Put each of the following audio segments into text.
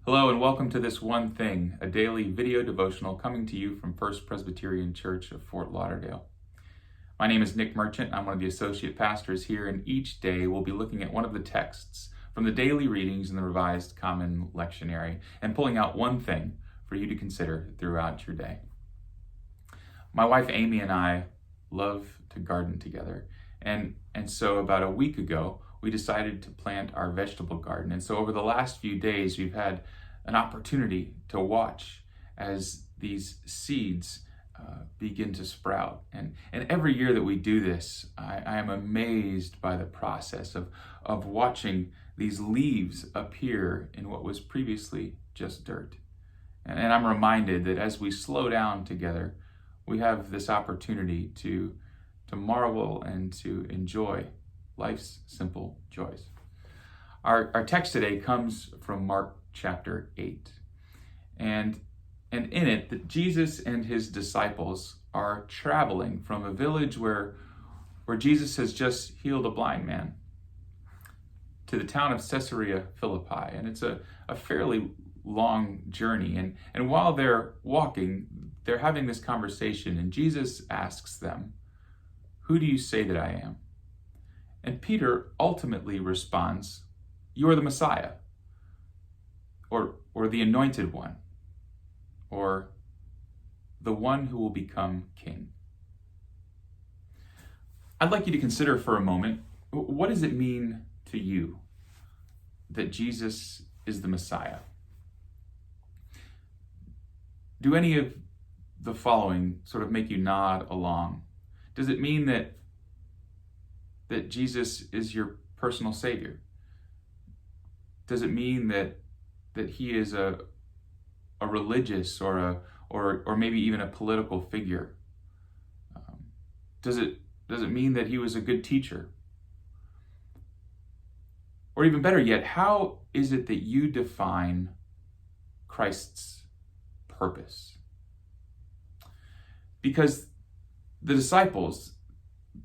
Hello and welcome to This One Thing, a daily video devotional coming to you from First Presbyterian Church of Fort Lauderdale. My name is Nick Merchant. I'm one of the associate pastors here, and each day we'll be looking at one of the texts from the daily readings in the Revised Common Lectionary and pulling out one thing for you to consider throughout your day. My wife Amy and I love to garden together, and so about a week ago we decided to plant our vegetable garden. And so over the last few days, we've had an opportunity to watch as these seeds begin to sprout. And every year that we do this, I am amazed by the process of watching these leaves appear in what was previously just dirt. And I'm reminded that as we slow down together, we have this opportunity to marvel and to enjoy life's simple joys. Our text today comes from Mark chapter 8. And in it, that Jesus and his disciples are traveling from a village where Jesus has just healed a blind man to the town of Caesarea Philippi. And it's a fairly long journey. And while they're walking, they're having this conversation, and Jesus asks them, "Who do you say that I am?" And Peter ultimately responds, "You are the Messiah," or the Anointed One, or the one who will become king. I'd like you to consider for a moment, what does it mean to you that Jesus is the Messiah? Do any of the following sort of make you nod along? Does it mean that Jesus is your personal Savior? Does it mean that he is a religious or maybe even a political figure? Does it mean that he was a good teacher? Or even better yet, how is it that you define Christ's purpose? Because the disciples,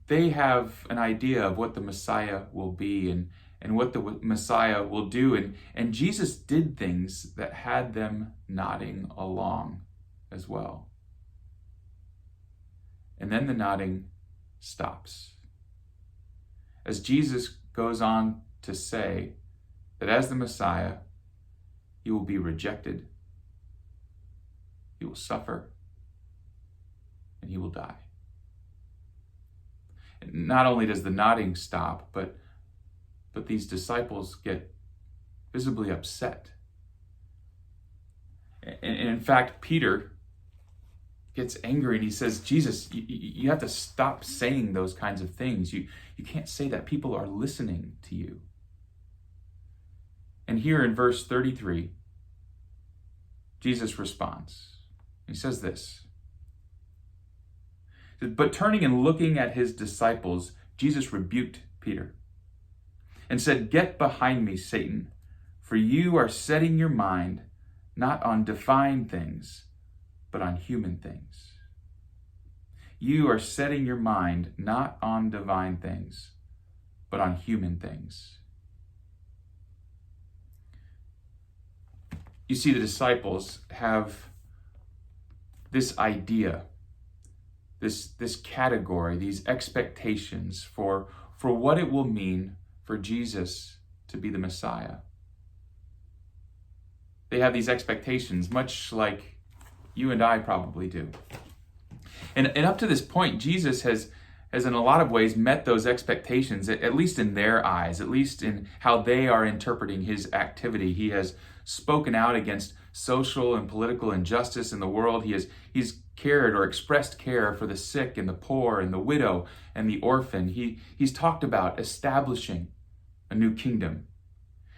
they have an idea of what the Messiah will be and what the Messiah will do. And Jesus did things that had them nodding along as well. And then the nodding stops, as Jesus goes on to say that as the Messiah, he will be rejected, he will suffer, and he will die. And not only does the nodding stop, but these disciples get visibly upset. And in fact, Peter gets angry and he says, "Jesus, you have to stop saying those kinds of things. You can't say that. People are listening to you." And here in verse 33, Jesus responds. He says this, "But turning and looking at his disciples, Jesus rebuked Peter and said, 'Get behind me, Satan, for you are setting your mind not on divine things, but on human things.' You are setting your mind not on divine things, but on human things." You see, the disciples have this idea, this category, these expectations for what it will mean for Jesus to be the Messiah. They have these expectations, much like you and I probably do. And up to this point, Jesus has in a lot of ways met those expectations, at least in their eyes, at least in how they are interpreting his activity. He has spoken out against social and political injustice in the world. He's cared or expressed care for the sick and the poor and the widow and the orphan. He's talked about establishing a new kingdom.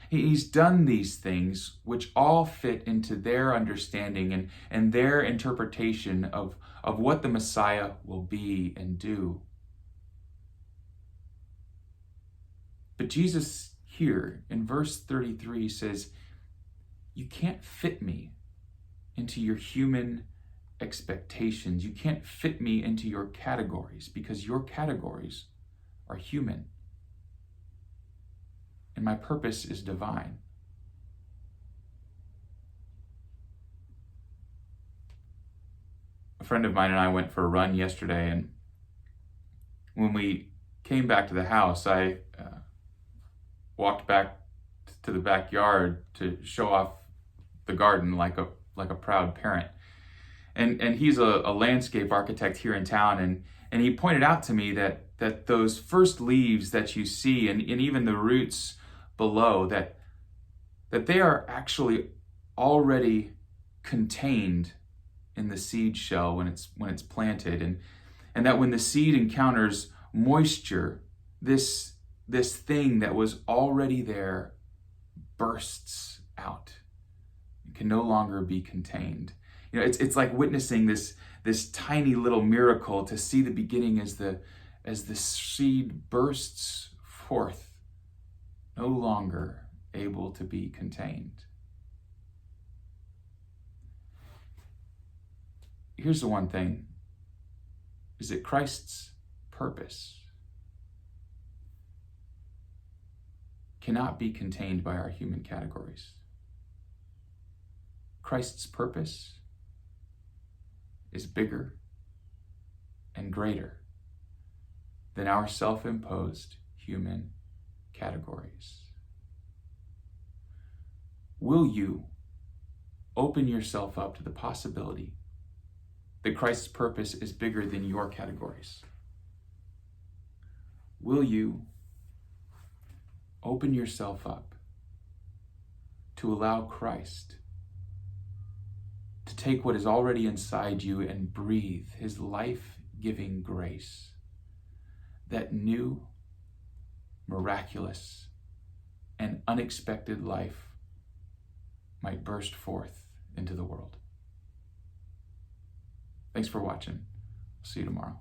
He's done these things which all fit into their understanding and their interpretation of what the Messiah will be and do. But Jesus here in verse 33 says, "You can't fit me into your human expectations. You can't fit me into your categories because your categories are human. And my purpose is divine." friend of mine and I went for a run yesterday, and when we came back to the house, I walked back to the backyard to show off the garden like a proud parent. And he's a landscape architect here in town, and he pointed out to me that those first leaves that you see, and even the roots below, that they are actually already contained in the seed shell when it's planted, and that when the seed encounters moisture, this thing that was already there bursts out. It can no longer be contained. You know, it's like witnessing this tiny little miracle, to see the beginning as the seed bursts forth, no longer able to be contained. Here's the one thing, is that Christ's purpose cannot be contained by our human categories. Christ's purpose is bigger and greater than our self-imposed human categories. Will you open yourself up to the possibility that Christ's purpose is bigger than your categories? Will you open yourself up to allow Christ to take what is already inside you and breathe his life-giving grace, that new, miraculous, and unexpected life might burst forth into the world? Thanks for watching. See you tomorrow.